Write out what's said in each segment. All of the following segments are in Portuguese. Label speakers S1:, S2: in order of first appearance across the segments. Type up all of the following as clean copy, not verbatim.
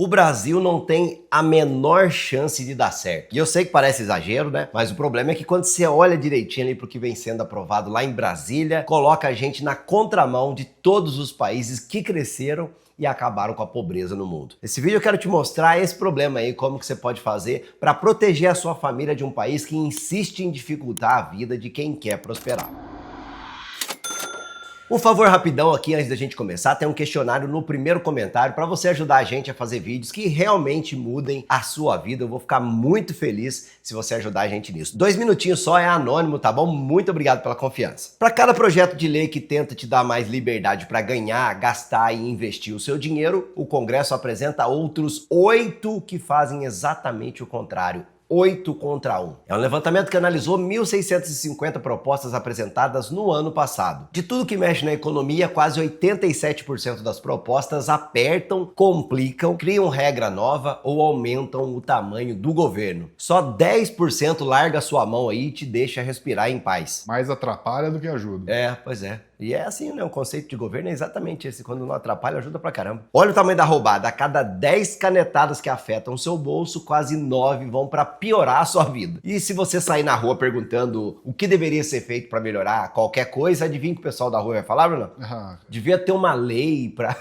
S1: O Brasil não tem a menor chance de dar certo. E eu sei que parece exagero, né? Mas o problema é que quando você olha direitinho ali pro que vem sendo aprovado lá em Brasília, coloca a gente na contramão de todos os países que cresceram e acabaram com a pobreza no mundo. Nesse vídeo eu quero te mostrar esse problema aí, como que você pode fazer para proteger a sua família de um país que insiste em dificultar a vida de quem quer prosperar. Um favor rapidão aqui antes da gente começar, tem um questionário no primeiro comentário para você ajudar a gente a fazer vídeos que realmente mudem a sua vida. Eu vou ficar muito feliz se você ajudar a gente nisso. 2 minutinhos só, é anônimo, tá bom? Muito obrigado pela confiança. Para cada projeto de lei que tenta te dar mais liberdade para ganhar, gastar e investir o seu dinheiro, o Congresso apresenta outros 8 que fazem exatamente o contrário. 8 contra 1. É um levantamento que analisou 1.650 propostas apresentadas no ano passado. De tudo que mexe na economia, quase 87% das propostas apertam, complicam, criam regra nova ou aumentam o tamanho do governo. Só 10% larga sua mão aí e te deixa respirar em paz.
S2: Mais atrapalha do que ajuda.
S1: É, pois é. E é assim, né? O conceito de governo é exatamente esse. Quando não atrapalha, ajuda pra caramba. Olha o tamanho da roubada. A cada 10 canetadas que afetam o seu bolso, quase 9 vão pra piorar a sua vida. E se você sair na rua perguntando o que deveria ser feito pra melhorar qualquer coisa, adivinha o que o pessoal da rua vai falar, Bruno? Devia ter uma lei pra...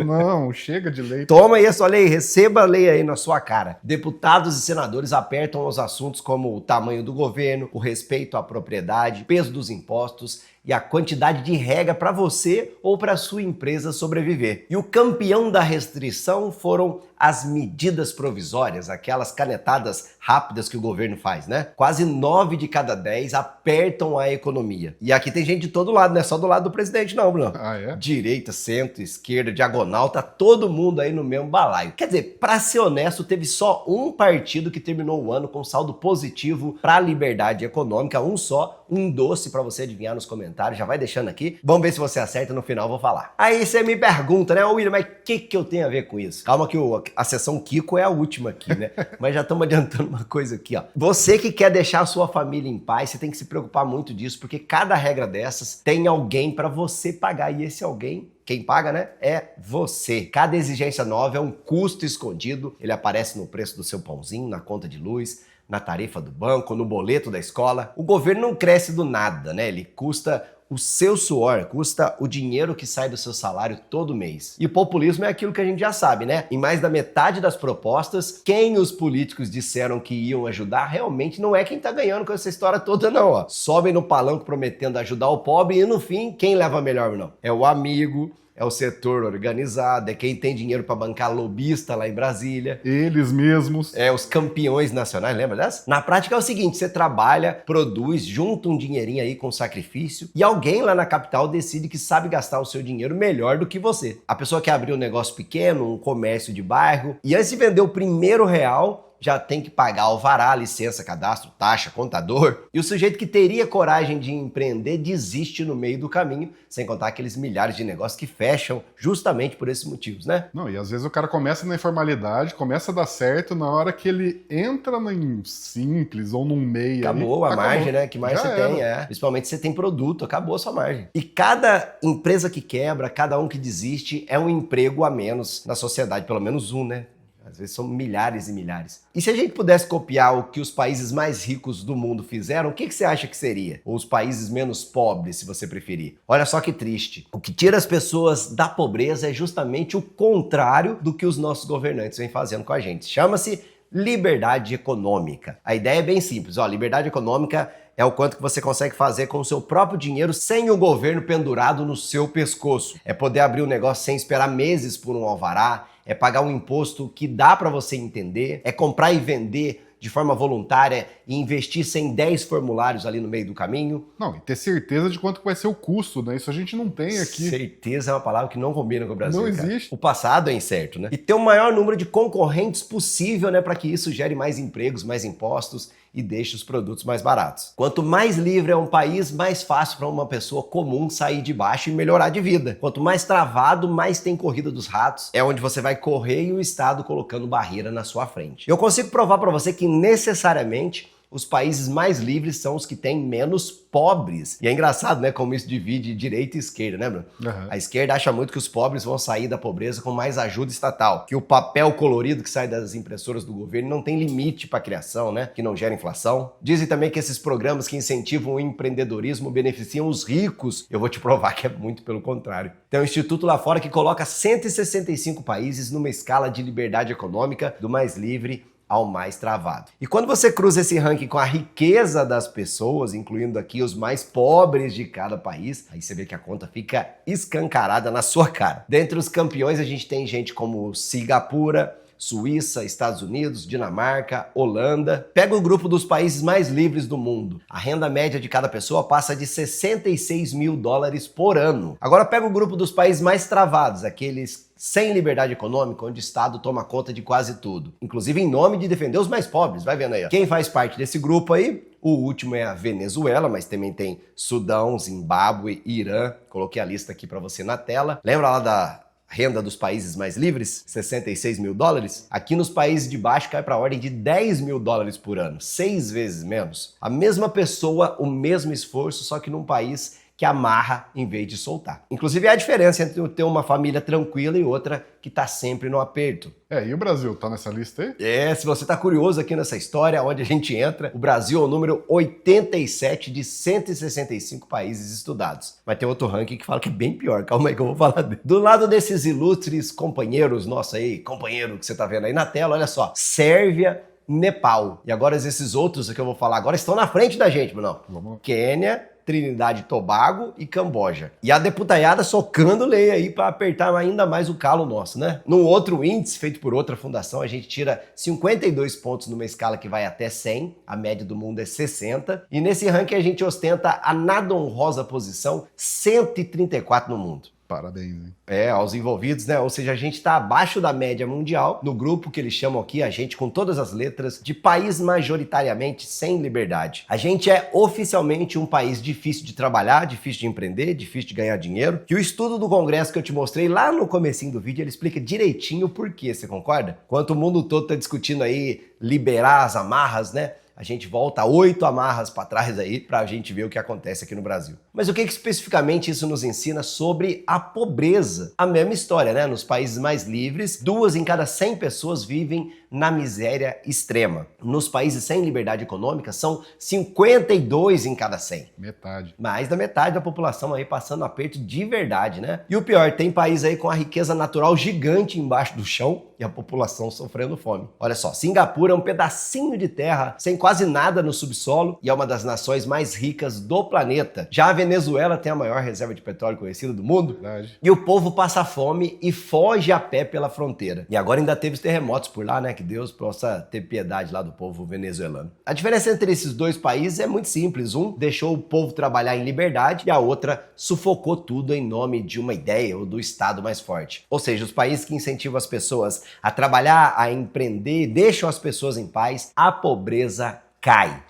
S2: Não, chega de lei.
S1: Toma aí a sua lei, receba a lei aí na sua cara. Deputados e senadores apertam os assuntos como o tamanho do governo, o respeito à propriedade, peso dos impostos e a quantidade de regra para você ou para sua empresa sobreviver. E o campeão da restrição foram as medidas provisórias, aquelas canetadas rápidas que o governo faz, né? Quase 9 de cada 10 apertam a economia. E aqui tem gente de todo lado, não é só do lado do presidente não, Bruno.
S2: Ah, é?
S1: Direita, centro, esquerda, diagonal, tá todo mundo aí no mesmo balaio. Quer dizer, para ser honesto, teve só um partido que terminou o ano com saldo positivo para a liberdade econômica, um só, um doce para você adivinhar nos comentários, já vai deixando aqui. Vamos ver se você acerta, no final eu vou falar. Aí você me pergunta, né, William, mas o que eu tenho a ver com isso? Calma que a sessão Kiko é a última aqui, né? Mas já estamos adiantando uma coisa aqui, ó. Você que quer deixar a sua família em paz, você tem que se preocupar muito disso, porque cada regra dessas tem alguém para você pagar, e esse alguém, quem paga, né, é você. Cada exigência nova é um custo escondido, ele aparece no preço do seu pãozinho, na conta de luz, na tarifa do banco, no boleto da escola. O governo não cresce do nada, né? Ele custa o seu suor, custa o dinheiro que sai do seu salário todo mês. E o populismo é aquilo que a gente já sabe, né? Em mais da metade das propostas, quem os políticos disseram que iam ajudar realmente não é quem tá ganhando com essa história toda, não, ó. Sobem no palanque prometendo ajudar o pobre e no fim, quem leva melhor, não? É o amigo, é o setor organizado, é quem tem dinheiro para bancar lobista lá em Brasília.
S2: Eles mesmos.
S1: É, os campeões nacionais, lembra dessa? Na prática é o seguinte, você trabalha, produz, junta um dinheirinho aí com sacrifício e alguém lá na capital decide que sabe gastar o seu dinheiro melhor do que você. A pessoa quer abrir um negócio pequeno, um comércio de bairro, e antes de vender o primeiro real, já tem que pagar alvará, licença, cadastro, taxa, contador. E o sujeito que teria coragem de empreender desiste no meio do caminho, sem contar aqueles milhares de negócios que fecham justamente por esses motivos, né?
S2: Não, e às vezes o cara começa na informalidade, começa a dar certo, na hora que ele entra em simples ou num meio.
S1: Acabou a margem, né? Que mais você tem, Principalmente se você tem produto, acabou a sua margem. E cada empresa que quebra, cada um que desiste, é um emprego a menos na sociedade, pelo menos um, né? Às vezes são milhares e milhares. E se a gente pudesse copiar o que os países mais ricos do mundo fizeram, o que você acha que seria? Ou os países menos pobres, se você preferir? Olha só que triste. O que tira as pessoas da pobreza é justamente o contrário do que os nossos governantes vêm fazendo com a gente. Chama-se liberdade econômica. A ideia é bem simples. Ó, liberdade econômica é o quanto que você consegue fazer com o seu próprio dinheiro sem o governo pendurado no seu pescoço. É poder abrir um negócio sem esperar meses por um alvará, é pagar um imposto que dá para você entender, é comprar e vender de forma voluntária e investir sem 10 formulários ali no meio do caminho.
S2: Não, e ter certeza de quanto vai ser o custo, né? Isso a gente não tem aqui.
S1: Certeza é uma palavra que não combina com o Brasil,
S2: não
S1: cara.
S2: existe.
S1: O passado é incerto, né? E ter o maior número de concorrentes possível, né? Para que isso gere mais empregos, mais impostos e deixe os produtos mais baratos. Quanto mais livre é um país, mais fácil para uma pessoa comum sair de baixo e melhorar de vida. Quanto mais travado, mais tem corrida dos ratos. É onde você vai correr e o Estado colocando barreira na sua frente. Eu consigo provar para você que necessariamente os países mais livres são os que têm menos pobres. E é engraçado, né, como isso divide direita e esquerda, né, Bruno?
S2: Uhum.
S1: A esquerda acha muito que os pobres vão sair da pobreza com mais ajuda estatal, que o papel colorido que sai das impressoras do governo não tem limite para criação, né, que não gera inflação. Dizem também que esses programas que incentivam o empreendedorismo beneficiam os ricos. Eu vou te provar que é muito pelo contrário. Tem um instituto lá fora que coloca 165 países numa escala de liberdade econômica do mais livre ao mais travado. E quando você cruza esse ranking com a riqueza das pessoas, incluindo aqui os mais pobres de cada país, aí você vê que a conta fica escancarada na sua cara. Dentre os campeões a gente tem gente como Singapura, Suíça, Estados Unidos, Dinamarca, Holanda. Pega o grupo dos países mais livres do mundo. A renda média de cada pessoa passa de 66 mil dólares por ano. Agora pega o grupo dos países mais travados, aqueles sem liberdade econômica, onde o Estado toma conta de quase tudo. Inclusive em nome de defender os mais pobres. Vai vendo aí, ó. Quem faz parte desse grupo aí? O último é a Venezuela, mas também tem Sudão, Zimbábue, Irã. Coloquei a lista aqui para você na tela. Lembra lá da renda dos países mais livres, 66 mil dólares, aqui nos países de baixo cai para a ordem de 10 mil dólares por ano, 6 vezes menos. A mesma pessoa, o mesmo esforço, só que num país que amarra em vez de soltar. Inclusive é a diferença entre ter uma família tranquila e outra que tá sempre no aperto.
S2: E o Brasil tá nessa lista aí?
S1: Se você tá curioso aqui nessa história, onde a gente entra, o Brasil é o número 87 de 165 países estudados. Mas tem outro ranking que fala que é bem pior, calma aí que eu vou falar dele. Do lado desses ilustres companheiros nossos aí, companheiro que você tá vendo aí na tela, olha só, Sérvia, Nepal. E agora esses outros que eu vou falar agora estão na frente da gente, Bruno.
S2: Vamos lá.
S1: Quênia, Trinidade e Tobago e Camboja. E a deputaiada socando lei aí para apertar ainda mais o calo nosso, né? Num outro índice feito por outra fundação, a gente tira 52 pontos numa escala que vai até 100, a média do mundo é 60, e nesse ranking a gente ostenta a nada honrosa posição 134 no mundo.
S2: Parabéns, hein?
S1: Aos envolvidos, né? Ou seja, a gente está abaixo da média mundial, no grupo que eles chamam aqui, a gente com todas as letras, de país majoritariamente sem liberdade. A gente é oficialmente um país difícil de trabalhar, difícil de empreender, difícil de ganhar dinheiro. Que o estudo do Congresso que eu te mostrei lá no comecinho do vídeo, ele explica direitinho o porquê, você concorda? Enquanto o mundo todo está discutindo aí liberar as amarras, né? A gente volta 8 amarras para trás aí para a gente ver o que acontece aqui no Brasil. Mas o que especificamente isso nos ensina sobre a pobreza? A mesma história, né? Nos países mais livres, 2 em cada 100 pessoas vivem na miséria extrema. Nos países sem liberdade econômica, são 52 em cada 100.
S2: Metade.
S1: Mais da metade da população aí passando aperto de verdade, né? E o pior, tem país aí com a riqueza natural gigante embaixo do chão e a população sofrendo fome. Olha só, Singapura é um pedacinho de terra sem quase nada no subsolo e é uma das nações mais ricas do planeta. Já a Venezuela tem a maior reserva de petróleo conhecida do mundo.
S2: Verdade.
S1: E o povo passa fome e foge a pé pela fronteira. E agora ainda teve os terremotos por lá, né? Que Deus possa ter piedade lá do povo venezuelano. A diferença entre esses dois países é muito simples. Um deixou o povo trabalhar em liberdade e a outra sufocou tudo em nome de uma ideia ou do Estado mais forte. Ou seja, os países que incentivam as pessoas a trabalhar, a empreender, deixam as pessoas em paz, a pobreza cai.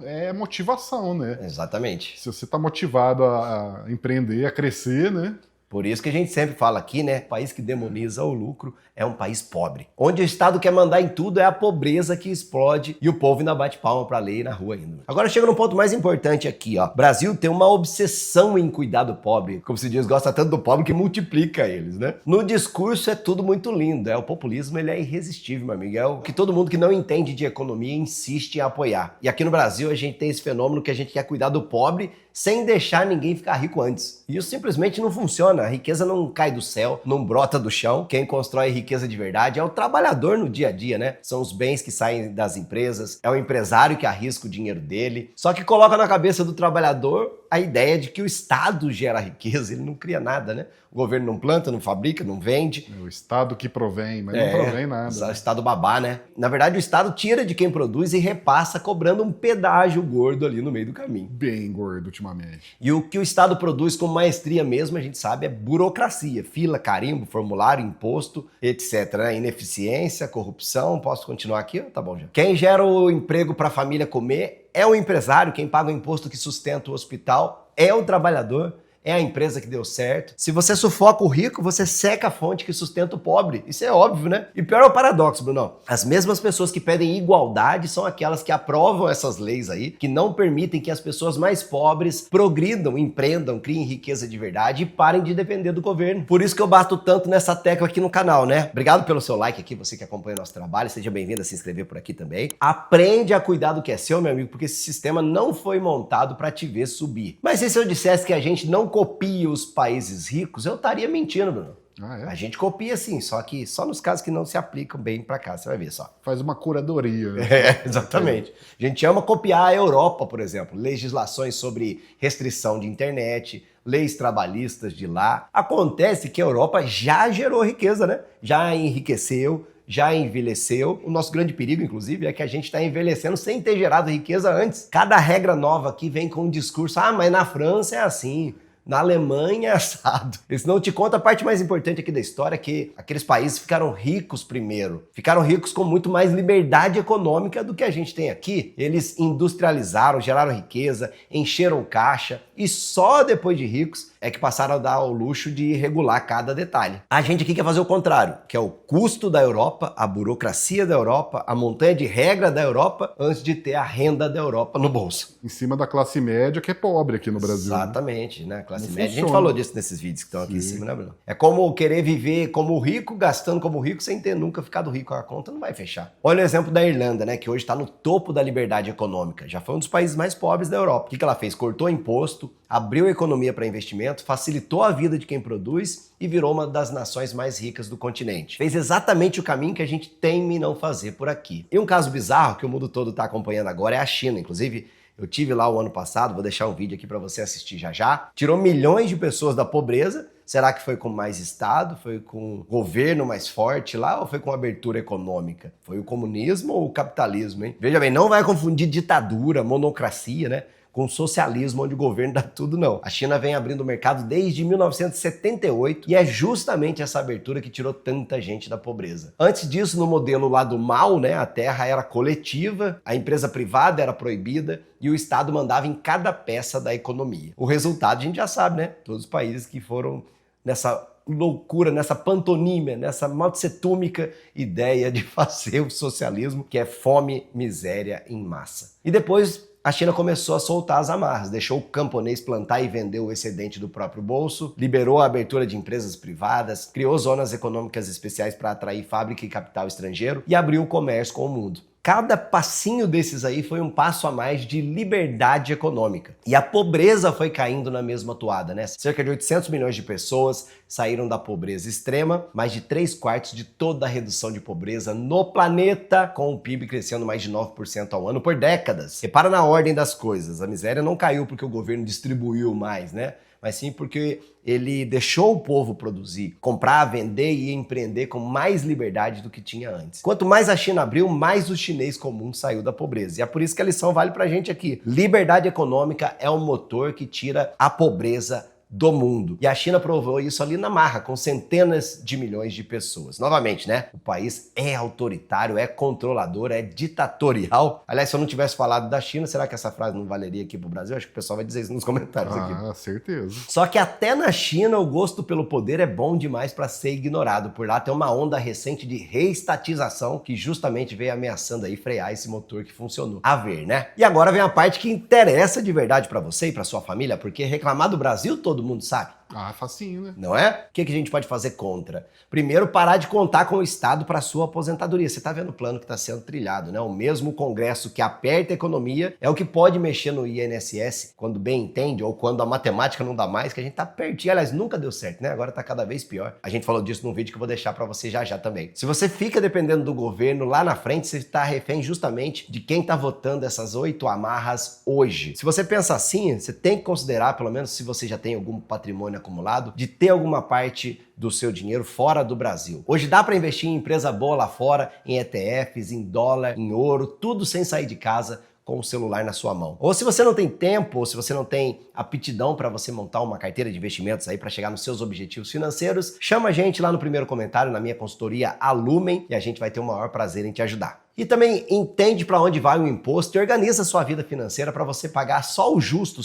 S2: É motivação, né?
S1: Exatamente.
S2: Se você tá motivado a empreender, a crescer, né?
S1: Por isso que a gente sempre fala aqui, né? O país que demoniza o lucro é um país pobre. Onde o Estado quer mandar em tudo é a pobreza que explode e o povo ainda bate palma pra lei na rua ainda. Agora chega no ponto mais importante aqui, ó. O Brasil tem uma obsessão em cuidar do pobre. Como se diz, gosta tanto do pobre que multiplica eles, né? No discurso é tudo muito lindo. O populismo, ele é irresistível, meu amigo. É o que todo mundo que não entende de economia insiste em apoiar. E aqui no Brasil a gente tem esse fenômeno que a gente quer cuidar do pobre sem deixar ninguém ficar rico antes. E isso simplesmente não funciona. A riqueza não cai do céu, não brota do chão. Quem constrói riqueza de verdade é o trabalhador no dia a dia, né? São os bens que saem das empresas, é o empresário que arrisca o dinheiro dele. Só que coloca na cabeça do trabalhador a ideia de que o Estado gera riqueza, ele não cria nada, né? O governo não planta, não fabrica, não vende.
S2: O Estado que provém, mas não provém nada.
S1: O Estado babá, né? Na verdade, o Estado tira de quem produz e repassa, cobrando um pedágio gordo ali no meio do caminho.
S2: Bem gordo ultimamente.
S1: E o que o Estado produz com maestria mesmo, a gente sabe, é burocracia. Fila, carimbo, formulário, imposto, etc. Né? Ineficiência, corrupção. Posso continuar aqui? Tá bom já. Quem gera o emprego para a família comer é o empresário. Quem paga o imposto que sustenta o hospital é o trabalhador. é a empresa que deu certo. Se você sufoca o rico, você seca a fonte que sustenta o pobre. Isso é óbvio, né? E pior é o paradoxo, Bruno. As mesmas pessoas que pedem igualdade são aquelas que aprovam essas leis aí, que não permitem que as pessoas mais pobres progridam, empreendam, criem riqueza de verdade e parem de depender do governo. Por isso que eu bato tanto nessa tecla aqui no canal, né? Obrigado pelo seu like aqui, você que acompanha o nosso trabalho. Seja bem-vindo a se inscrever por aqui também. Aprende a cuidar do que é seu, meu amigo, porque esse sistema não foi montado para te ver subir. Mas e se eu dissesse que a gente não copia os países ricos, eu estaria mentindo, Bruno.
S2: Ah, é?
S1: A gente copia sim, só que só nos casos que não se aplicam bem pra cá, você vai ver só.
S2: Faz uma curadoria. Né?
S1: Exatamente. A gente ama copiar a Europa, por exemplo, legislações sobre restrição de internet, leis trabalhistas de lá. Acontece que a Europa já gerou riqueza, né? Já enriqueceu, já envelheceu. O nosso grande perigo, inclusive, é que a gente está envelhecendo sem ter gerado riqueza antes. Cada regra nova aqui vem com um discurso, mas na França é assim. Na Alemanha é assado. Eles não te contam a parte mais importante aqui da história, que aqueles países ficaram ricos primeiro. Ficaram ricos com muito mais liberdade econômica do que a gente tem aqui. Eles industrializaram, geraram riqueza, encheram caixa e só depois de ricos é que passaram a dar ao luxo de regular cada detalhe. A gente aqui quer fazer o contrário, que é o custo da Europa, a burocracia da Europa, a montanha de regra da Europa, antes de ter a renda da Europa no bolso.
S2: Em cima da classe média, que é pobre aqui no Brasil.
S1: Exatamente, né? Classe
S2: Não
S1: média.
S2: funciona.
S1: A gente falou disso nesses vídeos que estão aqui em cima, né, Bruno? É como querer viver como rico, gastando como rico, sem ter nunca ficado rico. A conta não vai fechar. Olha o exemplo da Irlanda, né? Que hoje está no topo da liberdade econômica. Já foi um dos países mais pobres da Europa. O que ela fez? Cortou imposto, abriu a economia para investimento, facilitou a vida de quem produz e virou uma das nações mais ricas do continente. Fez exatamente o caminho que a gente teme não fazer por aqui. E um caso bizarro que o mundo todo está acompanhando agora é a China. Inclusive, eu tive lá o ano passado, vou deixar um vídeo aqui para você assistir já já. Tirou milhões de pessoas da pobreza. Será que foi com mais Estado? Foi com governo mais forte lá? Ou foi com abertura econômica? Foi o comunismo ou o capitalismo, hein? Veja bem, não vai confundir ditadura, monocracia, né? Com socialismo, onde o governo dá tudo, não. A China vem abrindo o mercado desde 1978 e é justamente essa abertura que tirou tanta gente da pobreza. Antes disso, no modelo lá do Mao, né, a terra era coletiva, a empresa privada era proibida e o Estado mandava em cada peça da economia. O resultado a gente já sabe, né? Todos os países que foram nessa loucura, nessa pantonímia, nessa maltsetúmica ideia de fazer o socialismo, que é fome, miséria em massa. E depois a China começou a soltar as amarras, deixou o camponês plantar e vender o excedente do próprio bolso, liberou a abertura de empresas privadas, criou zonas econômicas especiais para atrair fábrica e capital estrangeiro e abriu o comércio com o mundo. Cada passinho desses aí foi um passo a mais de liberdade econômica. E a pobreza foi caindo na mesma toada, né? Cerca de 800 milhões de pessoas saíram da pobreza extrema, mais de 3/4 de toda a redução de pobreza no planeta, com o PIB crescendo mais de 9% ao ano por décadas. Repara na ordem das coisas, a miséria não caiu porque o governo distribuiu mais, né? Mas sim porque ele deixou o povo produzir, comprar, vender e empreender com mais liberdade do que tinha antes. Quanto mais a China abriu, mais o chinês comum saiu da pobreza. E é por isso que a lição vale pra gente aqui. Liberdade econômica é o motor que tira a pobreza do mundo. E a China provou isso ali na marra, com centenas de milhões de pessoas. Novamente, né? O país é autoritário, é controlador, é ditatorial. Aliás, se eu não tivesse falado da China, será que essa frase não valeria aqui pro Brasil? Acho que o pessoal vai dizer isso nos comentários aqui.
S2: Ah, certeza.
S1: Só que até na China o gosto pelo poder é bom demais para ser ignorado. Por lá tem uma onda recente de reestatização que justamente veio ameaçando aí frear esse motor que funcionou. A ver, né? E agora vem a parte que interessa de verdade para você e para sua família, porque reclamar do Brasil todo mundo sabe.
S2: Ah, facinho, né?
S1: Não é? O que a gente pode fazer contra? Primeiro, parar de contar com o Estado para sua aposentadoria. Você está vendo o plano que está sendo trilhado, né? O mesmo Congresso que aperta a economia é o que pode mexer no INSS quando bem entende ou quando a matemática não dá mais, que a gente tá pertinho. Aliás, nunca deu certo, né? Agora tá cada vez pior. A gente falou disso num vídeo que eu vou deixar para você já já também. Se você fica dependendo do governo, lá na frente você está refém justamente de quem tá votando essas 8 amarras hoje. Se você pensa assim, você tem que considerar, pelo menos se você já tem algum patrimônio acumulado, de ter alguma parte do seu dinheiro fora do Brasil. Hoje dá para investir em empresa boa lá fora, em ETFs, em dólar, em ouro, tudo sem sair de casa, com o celular na sua mão. Ou se você não tem tempo, ou se você não tem aptidão para você montar uma carteira de investimentos aí para chegar nos seus objetivos financeiros, chama a gente lá no primeiro comentário na minha consultoria Alumen e a gente vai ter o maior prazer em te ajudar. E também entende para onde vai o imposto e organiza a sua vida financeira para você pagar só o justo,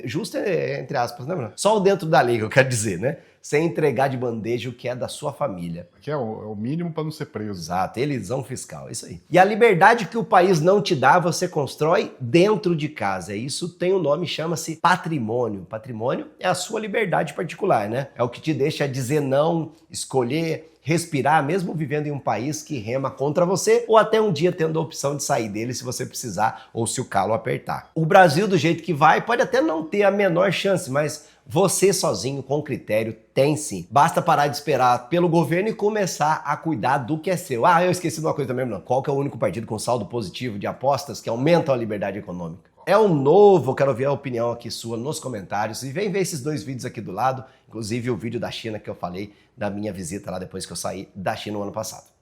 S1: justo é entre aspas, né, Bruno? Só o dentro da lei, que eu quero dizer, né? Sem entregar de bandeja o que é da sua família.
S2: Que é o mínimo para não ser preso.
S1: Exato, elisão fiscal, é isso aí. E a liberdade que o país não te dá, você constrói dentro de casa. Isso tem um nome, chama-se patrimônio. Patrimônio é a sua liberdade particular, né? É o que te deixa dizer não, escolher, respirar, mesmo vivendo em um país que rema contra você, ou até um dia tendo a opção de sair dele se você precisar ou se o calo apertar. O Brasil, do jeito que vai, pode até não ter a menor chance, mas você sozinho, com critério, tem sim. Basta parar de esperar pelo governo e começar a cuidar do que é seu. Ah, eu esqueci de uma coisa também, não. Qual que é o único partido com saldo positivo de apostas que aumentam a liberdade econômica? É o Novo, quero ver a opinião aqui sua nos comentários. E vem ver esses dois vídeos aqui do lado, inclusive o vídeo da China que eu falei da minha visita lá depois que eu saí da China no ano passado.